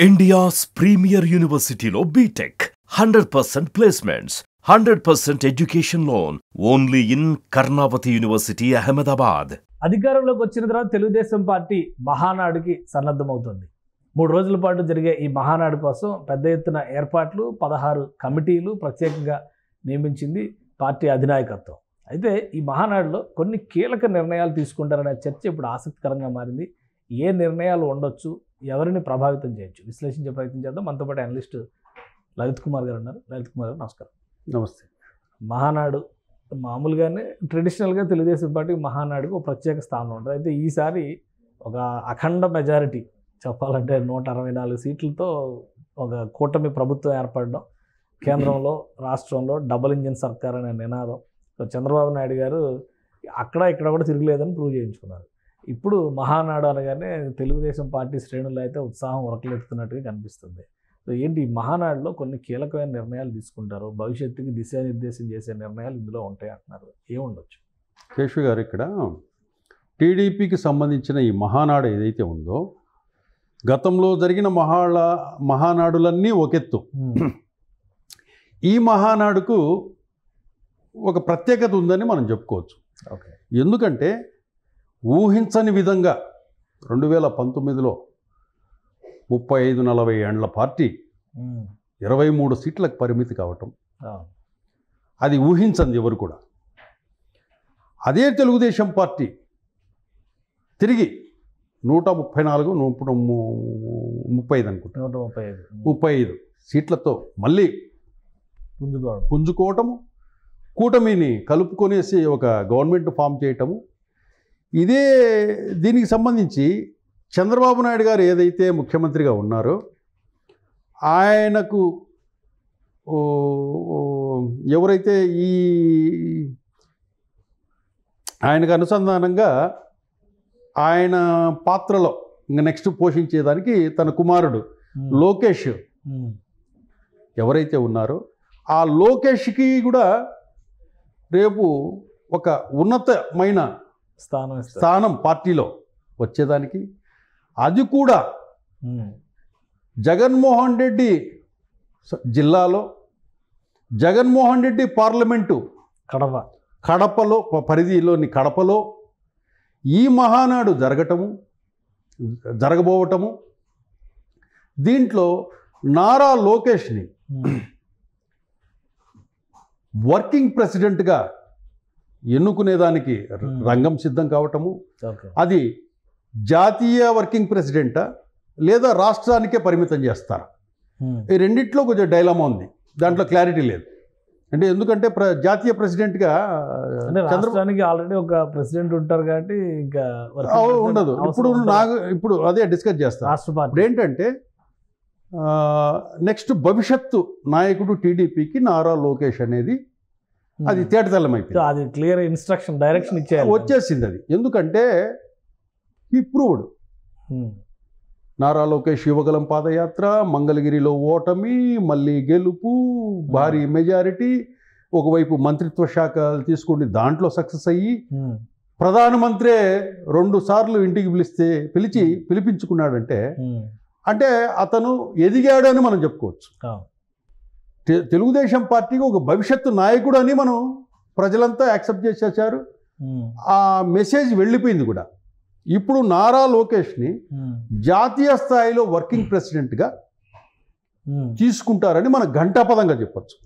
India's premier university lo BTech 100% placements, 100% education loan only in Karnavati University, Ahmedabad. అధికారంలోకి వచ్చిన తర్వాత Telugu Desam party మహానాడుకి సన్నద్ధమవుతుంది. 3 రోజుల పాటు జరిగే ఈ మహానాడు కోసం పెద్ద ఎత్తున ఏర్పాట్లు, 16 కమిటీలు ప్రత్యేకంగా నియమించింది పార్టీ అధినాయకత్వం. అయితే ఈ మహానాడులో కొన్ని కీలక నిర్ణయాలు తీసుకుంటారనే చర్చ ఇప్పుడు ఆసక్తికరంగా మారింది. ఏ నిర్ణయాలు ఉండొచ్చు, ఎవరిని ప్రభావితం చేయొచ్చు, విశ్లేషించే ప్రయత్నం చేద్దాం. మనతో పాటు అనలిస్ట్ లలిత్ కుమార్ గారు ఉన్నారు. లలిత్ కుమార్ గారు నమస్కారం. నమస్తే. మహానాడు మామూలుగానే ట్రెడిషనల్గా తెలుగుదేశం పార్టీ మహానాడుకు ఒక ప్రత్యేక స్థానం ఉంటుంది. అయితే ఈసారి ఒక అఖండ మెజారిటీ చెప్పాలంటే 164 సీట్లతో ఒక కూటమి ప్రభుత్వం ఏర్పడడం, కేంద్రంలో రాష్ట్రంలో డబుల్ ఇంజిన్ సర్కార్ అనే నినాదం. సో చంద్రబాబు నాయుడు గారు అక్కడ ఇక్కడ కూడా తిరగలేదని ప్రూవ్ చేయించుకున్నారు. ఇప్పుడు మహానాడు అనగానే తెలుగుదేశం పార్టీ శ్రేణుల్లో అయితే ఉత్సాహం ఉరకలెత్తుతున్నట్టుగా కనిపిస్తుంది. సో ఏంటి, మహానాడులో కొన్ని కీలకమైన నిర్ణయాలు తీసుకుంటారు, భవిష్యత్తుకి దిశానిర్దేశం చేసే నిర్ణయాలు ఇందులో ఉంటాయి అంటున్నారు. ఏముండొచ్చు? కేశవ్ గారు, ఇక్కడ టీడీపీకి సంబంధించిన ఈ మహానాడు ఏదైతే ఉందో, గతంలో జరిగిన మహానాడులన్నీ ఒకెత్తు. ఈ మహానాడుకు ఒక ప్రత్యేకత ఉందని మనం చెప్పుకోవచ్చు. ఓకే. ఎందుకంటే ఊహించని విధంగా 2019లో 35-40 ఏండ్ల పార్టీ 23 సీట్లకు పరిమితి కావటం, అది ఊహించండి ఎవరు కూడా. అదే తెలుగుదేశం పార్టీ తిరిగి 134, 135 అనుకుంటా, 135 సీట్లతో మళ్ళీ పుంజుకోవటము, కూటమిని కలుపుకొనేసి ఒక గవర్నమెంట్ ఫామ్ చేయటము. ఇదే దీనికి సంబంధించి చంద్రబాబు నాయుడు గారు ఏదైతే ముఖ్యమంత్రిగా ఉన్నారో, ఆయనకు ఎవరైతే ఆయనకు అనుసంధానంగా ఆయన పాత్రలో ఇంకా నెక్స్ట్ పోషించేదానికి తన కుమారుడు లోకేష్ ఎవరైతే ఉన్నారో, ఆ లోకేష్కి కూడా రేపు ఒక ఉన్నతమైన స్థానం పార్టీలో వచ్చేదానికి, అది కూడా జగన్మోహన్ రెడ్డి జిల్లాలో, జగన్మోహన్ రెడ్డి పార్లమెంటు కడపలో పరిధిలోని కడపలో ఈ మహానాడు జరగబోవటము, దీంట్లో నారా లోకేష్ని వర్కింగ్ ప్రెసిడెంట్గా ఎన్నుకునేదానికి రంగం సిద్ధం కావటము. అది జాతీయ వర్కింగ్ ప్రెసిడెంటా లేదా రాష్ట్రానికే పరిమితం చేస్తారా? ఈ రెండిట్లో కొంచెం డైలమా ఉంది, దాంట్లో క్లారిటీ లేదు. అంటే ఎందుకంటే జాతీయ ప్రెసిడెంట్గా చంద్రబాబుకి ఆల్రెడీ ఒక ప్రెసిడెంట్ ఉంటారు కాబట్టి ఇంకా ఉండదు. ఇప్పుడు అదే డిస్కస్ చేస్తారు. ఇప్పుడు ఏంటంటే నెక్స్ట్ భవిష్యత్తు నాయకుడు టీడీపీకి నారా లోకేష్ అనేది అది తేటతెల్లమైపోయింది. అది క్లియర్ ఇన్స్ట్రక్షన్, డైరెక్షన్ వచ్చేసింది. అది ఎందుకంటే ఈ ప్రూవ్డ్ నారా లోకేష్ యువగలం పాదయాత్ర, మంగళగిరిలో ఓటమి, మళ్ళీ గెలుపు, భారీ మెజారిటీ, ఒకవైపు మంత్రిత్వ శాఖ తీసుకుని దాంట్లో సక్సెస్ అయ్యి ప్రధానమంత్రే 2 సార్లు ఇంటికి పిలిపించుకున్నాడంటే అంటే అతను ఎదిగాడు అని మనం చెప్పుకోవచ్చు. తెలుగుదేశం పార్టీకి ఒక భవిష్యత్తు నాయకుడు అని మనం ప్రజలంతా యాక్సెప్ట్ చేసేసారు. ఆ మెసేజ్ వెళ్ళిపోయింది కూడా. ఇప్పుడు నారా లోకేష్ని జాతీయ స్థాయిలో వర్కింగ్ ప్రెసిడెంట్గా తీసుకుంటారని మనం ఘంటాపదంగా చెప్పచ్చు.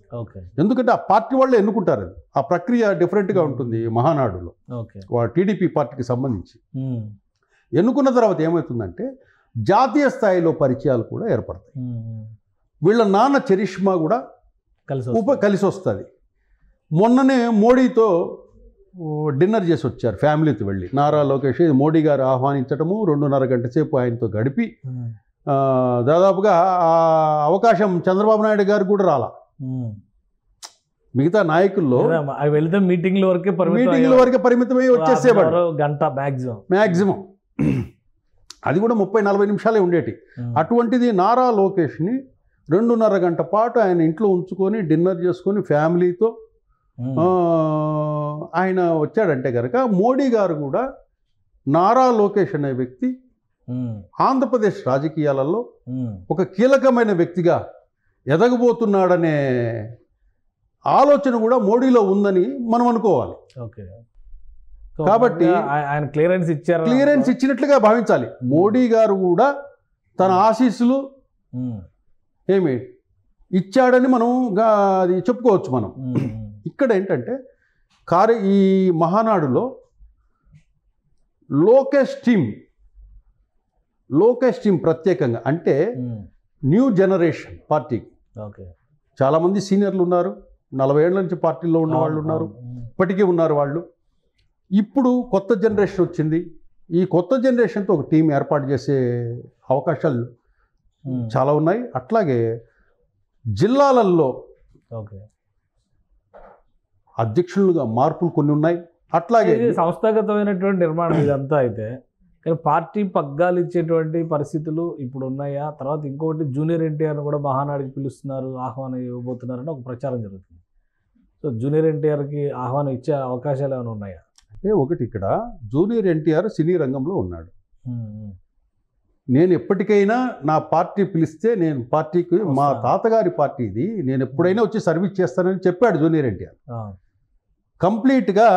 ఎందుకంటే ఆ పార్టీ వాళ్ళు ఎన్నుకుంటారు. అది ఆ ప్రక్రియ డిఫరెంట్గా ఉంటుంది. మహానాడులో టీడీపీ పార్టీకి సంబంధించి ఎన్నుకున్న తర్వాత ఏమవుతుందంటే జాతీయ స్థాయిలో పరిచయాలు కూడా ఏర్పడతాయి. వీళ్ళ నాన్న చరిష్మా కూడా కలిసి వస్తుంది. మొన్ననే మోడీతో డిన్నర్ చేసి వచ్చారు, ఫ్యామిలీతో వెళ్ళి. నారా లోకేష్ మోడీ గారు ఆహ్వానించడము, 2.5 గంట సేపు ఆయనతో గడిపి దాదాపుగా ఆ అవకాశం చంద్రబాబు నాయుడు గారు కూడా రాలా. మిగతా నాయకుల్లో వెళ్తే మీటింగ్ల వరకే పరిమితమై వచ్చేసేవాడు. గంట మ్యాక్సిమం అది కూడా 30-40 నిమిషాలే ఉండేటి. అటువంటిది నారా లోకేష్ని 2.5 గంట పాటు ఆయన ఇంట్లో ఉంచుకొని డిన్నర్ చేసుకొని ఫ్యామిలీతో ఆయన వచ్చాడంటే కనుక మోడీ గారు కూడా నారా లోకేష్ అనే వ్యక్తి ఆంధ్రప్రదేశ్ రాజకీయాలలో ఒక కీలకమైన వ్యక్తిగా ఎదగబోతున్నాడనే ఆలోచన కూడా మోడీలో ఉందని మనం అనుకోవాలి. ఓకే, కాబట్టి ఆయన క్లియరెన్స్ ఇచ్చారు, క్లియరెన్స్ ఇచ్చినట్లుగా భావించాలి. మోడీ గారు కూడా తన ఆశీస్సులు ఏమి ఇచ్చాడని మనం అది చెప్పుకోవచ్చు. మనం ఇక్కడ ఏంటంటే ఈ మహానాడులో లోకేష్ టీం ప్రత్యేకంగా అంటే న్యూ జనరేషన్ పార్టీకి చాలామంది సీనియర్లు ఉన్నారు, 40 ఏళ్ల నుంచి పార్టీలో ఉన్న వాళ్ళు ఉన్నారు, ఇప్పటికీ ఉన్నారు వాళ్ళు. ఇప్పుడు కొత్త జనరేషన్ వచ్చింది. ఈ కొత్త జనరేషన్తో ఒక టీం ఏర్పాటు చేసే అవకాశాలు చాలా ఉన్నాయి. అట్లాగే జిల్లాలలో అధ్యక్షులుగా మార్పులు కొన్ని ఉన్నాయి. అట్లాగే సంస్థాగతమైనటువంటి నిర్మాణం ఇదంతా అయితే, కానీ పార్టీ పగ్గాలు ఇచ్చేటువంటి పరిస్థితులు ఇప్పుడు ఉన్నాయా? తర్వాత ఇంకొకటి జూనియర్ ఎన్టీఆర్ని కూడా మహానాడికి పిలుస్తున్నారు, ఆహ్వానం ఇవ్వబోతున్నారని ఒక ప్రచారం జరుగుతుంది. సో జూనియర్ ఎన్టీఆర్కి ఆహ్వానం ఇచ్చే అవకాశాలు ఏమైనా ఉన్నాయా? అంటే ఒకటి, ఇక్కడ జూనియర్ ఎన్టీఆర్ సినీ రంగంలో ఉన్నాడు. నేను ఎప్పటికైనా నా పార్టీ పిలిస్తే నేను పార్టీకి, మా తాతగారి పార్టీ ఇది, నేను ఎప్పుడైనా వచ్చి సర్వీస్ చేస్తానని చెప్పాడు జూనియర్ ఎన్టీఆర్. కంప్లీట్గా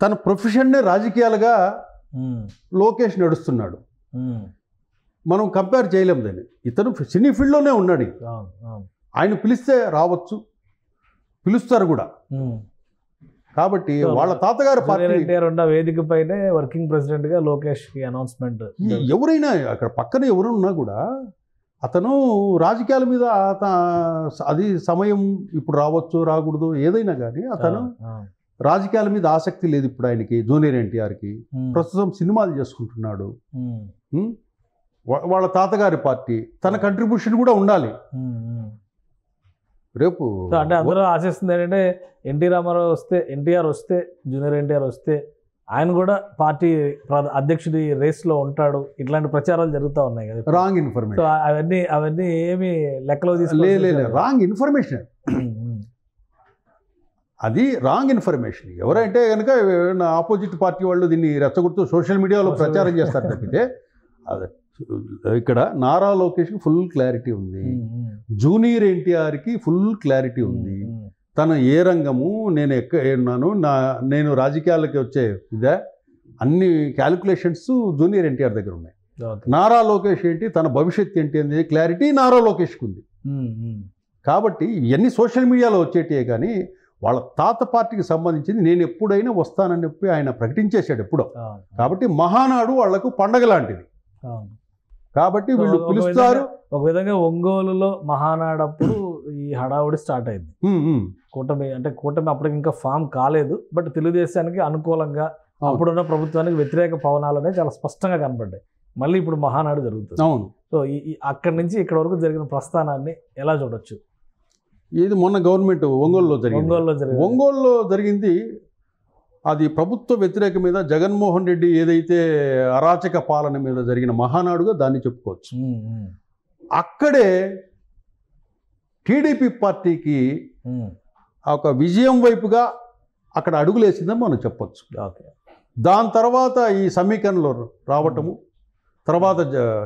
తన ప్రొఫెషన్నే రాజకీయాలుగా లోకేష్ నడుస్తున్నాడు. మనం కంపేర్ చేయలేము దాన్ని. ఇతను సినీ ఫీల్డ్లోనే ఉన్నాడు. ఆయన పిలిస్తే రావచ్చు, పిలుస్తారు కూడా. కాబట్టి వాళ్ళ తాతగారి పార్టీ ఉన్న వేదిక పైనే వర్కింగ్ ప్రెసిడెంట్ గా లోకేష్ కి అనౌన్స్మెంట్. ఎవరైనా అక్కడ పక్కన ఎవరున్నా కూడా అతను రాజకీయాల మీద అది సమయం ఇప్పుడు రావచ్చు రాకూడదు ఏదైనా కానీ అతను రాజకీయాల మీద ఆసక్తి లేదు ఇప్పుడు ఆయనకి. జూనియర్ ఎన్టీఆర్కి ప్రస్తుతం సినిమాలు చేసుకుంటున్నాడు. వాళ్ళ తాతగారి పార్టీ, తన కంట్రిబ్యూషన్ కూడా ఉండాలి. రేపు అంటే అందరూ ఆశిస్తుంది ఏంటంటే ఎన్టీఆర్ వస్తే జూనియర్ ఎన్టీఆర్ వస్తే ఆయన కూడా పార్టీ అధ్యక్షుడి రేస్లో ఉంటాడు. ఇట్లాంటి ప్రచారాలు జరుగుతూ ఉన్నాయి కదా. Wrong information. అవన్నీ ఏమి లెక్కలో తీసుకోలేదు. రాంగ్ ఇన్ఫర్మేషన్, అది రాంగ్ ఇన్ఫర్మేషన్. ఎవరంటే కనుక ఆపోజిట్ పార్టీ వాళ్ళు దీన్ని రెచ్చగొడుతూ సోషల్ మీడియాలో ప్రచారం చేస్తారు తప్పితే ఇక్కడ నారా లోకేష్కి ఫుల్ క్లారిటీ ఉంది, జూనియర్ ఎన్టీఆర్కి ఫుల్ క్లారిటీ ఉంది. తను ఏ రంగము, నేను ఉన్నాను, నేను రాజకీయాలకి వచ్చే ఇదే అన్ని క్యాలిక్యులేషన్స్ జూనియర్ ఎన్టీఆర్ దగ్గర ఉన్నాయి. నారా లోకేష్ ఏంటి, తన భవిష్యత్తు ఏంటి అనేది క్లారిటీ నారా లోకేష్కి ఉంది. కాబట్టి ఇవన్నీ సోషల్ మీడియాలో వచ్చేటివే కానీ వాళ్ళ తాత పార్టీకి సంబంధించింది నేను ఎప్పుడైనా వస్తానని చెప్పి ఆయన ప్రకటించేశాడు ఎప్పుడో. కాబట్టి మహానాడు వాళ్లకు పండగ లాంటిది. కాబట్టి వీళ్ళు పిలుస్తారు. ఒక విధంగా ఒంగోలులో మహానాడప్పుడు ఈ హడావుడి స్టార్ట్ అయింది. కూటమి అప్పటికి ఇంకా ఫామ్ కాలేదు, బట్ తెలుగుదేశానికి అనుకూలంగా అప్పుడున్న ప్రభుత్వానికి వ్యతిరేక పవనాలనే చాలా స్పష్టంగా కనపడ్డాయి. మళ్ళీ ఇప్పుడు మహానాడు జరుగుతుంది. అవును. సో అక్కడి నుంచి ఇక్కడ వరకు జరిగిన ప్రస్థానాన్ని ఎలా చూడొచ్చు? ఇది మొన్న గవర్నమెంట్ ఒంగోలులో జరిగింది. అది ప్రభుత్వ వ్యతిరేక మీద జగన్మోహన్ రెడ్డి ఏదైతే అరాచక పాలన మీద జరిగిన మహానాడుగా దాన్ని చెప్పుకోవచ్చు. అక్కడే టీడీపీ పార్టీకి ఒక విజయం వైపుగా అక్కడ అడుగులేసిందని మనం చెప్పొచ్చు. దాని తర్వాత ఈ సమీకరణలో రావటము, తర్వాత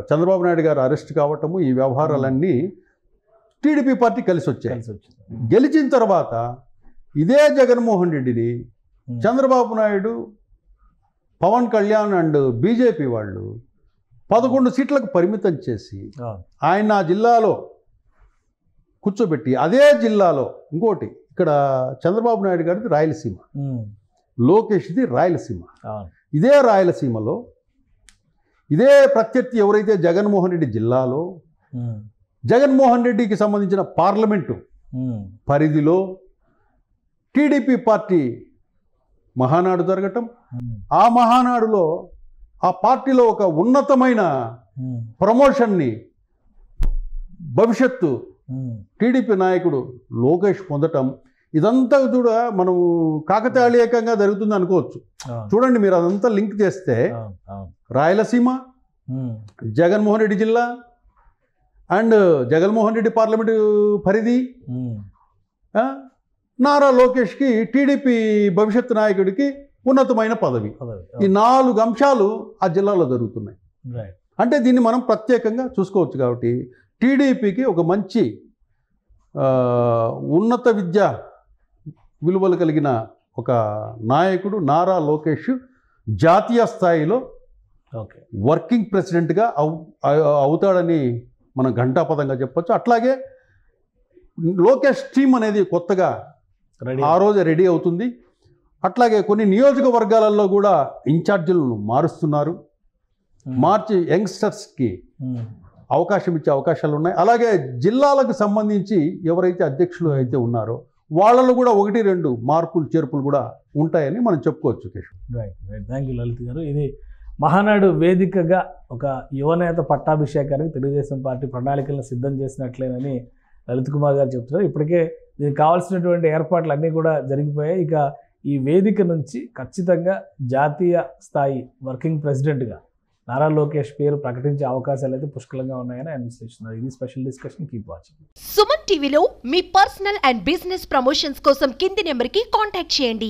చంద్రబాబు నాయుడు గారు అరెస్ట్ కావటము, ఈ వ్యవహారాలన్నీ టీడీపీ పార్టీ కలిసి వచ్చాయి. గెలిచిన తర్వాత ఇదే జగన్మోహన్ రెడ్డిని చంద్రబాబు నాయుడు, పవన్ కళ్యాణ్ అండ్ బీజేపీ వాళ్ళు 11 సీట్లకు పరిమితం చేసి ఆయన ఆ జిల్లాలో కూర్చోబెట్టి, అదే జిల్లాలో ఇంకోటి, ఇక్కడ చంద్రబాబు నాయుడు గారిది రాయలసీమ, లోకేష్ది రాయలసీమ. ఇదే రాయలసీమలో ఇదే ప్రత్యర్థి ఎవరైతే జగన్మోహన్ రెడ్డి జిల్లాలో జగన్మోహన్ రెడ్డికి సంబంధించిన పార్లమెంటు పరిధిలో టీడీపీ పార్టీ మహానాడు జరగటం, ఆ మహానాడులో ఆ పార్టీలో ఒక ఉన్నతమైన ప్రమోషన్ని భవిష్యత్తు టీడీపీ నాయకుడు లోకేష్ పొందటం, ఇదంతా కూడా మనం కాకతాళీయంగా జరుగుతుంది అనుకోవచ్చు. చూడండి మీరు అదంతా లింక్ చేస్తే రాయలసీమ, జగన్మోహన్ రెడ్డి జిల్లా అండ్ జగన్మోహన్ రెడ్డి పార్లమెంటు పరిధి, నారా లోకేష్కి టీడీపీ భవిష్యత్తు నాయకుడికి ఉన్నతమైన పదవి, ఈ 4 అంశాలు ఆ జిల్లాలో జరుగుతున్నాయి. అంటే దీన్ని మనం ప్రత్యేకంగా చూసుకోవచ్చు. కాబట్టి టీడీపీకి ఒక మంచి ఉన్నత విద్యా విలువలు కలిగిన ఒక నాయకుడు నారా లోకేష్ జాతీయ స్థాయిలో వర్కింగ్ ప్రెసిడెంట్గా అవుతాడని మనం ఘంటాపదంగా చెప్పొచ్చు. అట్లాగే లోకేష్ టీమ్ అనేది కొత్తగా ఆ రోజు రెడీ అవుతుంది. అట్లాగే కొన్ని నియోజకవర్గాలలో కూడా ఇన్ఛార్జీలను మారుస్తున్నారు. మార్చి యంగ్స్టర్స్కి అవకాశం ఇచ్చే అవకాశాలు ఉన్నాయి. అలాగే జిల్లాలకు సంబంధించి ఎవరైతే అధ్యక్షులు అయితే ఉన్నారో వాళ్ళలో కూడా 1-2 మార్పులు చేర్పులు కూడా ఉంటాయని మనం చెప్పుకోవచ్చు. రైట్. థ్యాంక్ యూ లలిత్ గారు. ఇది మహానాడు వేదికగా ఒక యువనేత పట్టాభిషేకానికి తెలుగుదేశం పార్టీ ప్రణాళికలను సిద్ధం చేసినట్లేనని లలిత్ కుమార్ గారు చెప్తున్నారు. ఇప్పటికే దీనికి కావాల్సినటువంటి ఏర్పాట్లు అన్నీ కూడా జరిగిపోయాయి. ఇక ఈ వేదిక నుంచి ఖచ్చితంగా జాతీయ స్థాయి వర్కింగ్ ప్రెసిడెంట్గా నారా లోకేష్ పేరు ప్రకటించే అవకాశాలు అయితే పుష్కలంగా ఉన్నాయని ఆయన విశ్లేషిస్తున్నారు. ఇది special discussion. Keep watching. Suman టీవీలో మీ పర్సనల్ అండ్ బిజినెస్ ప్రమోషన్స్ కోసం కింది నెంబర్కి కాంటాక్ట్ చేయండి.